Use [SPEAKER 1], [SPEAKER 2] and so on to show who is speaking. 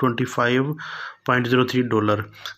[SPEAKER 1] $25.03۔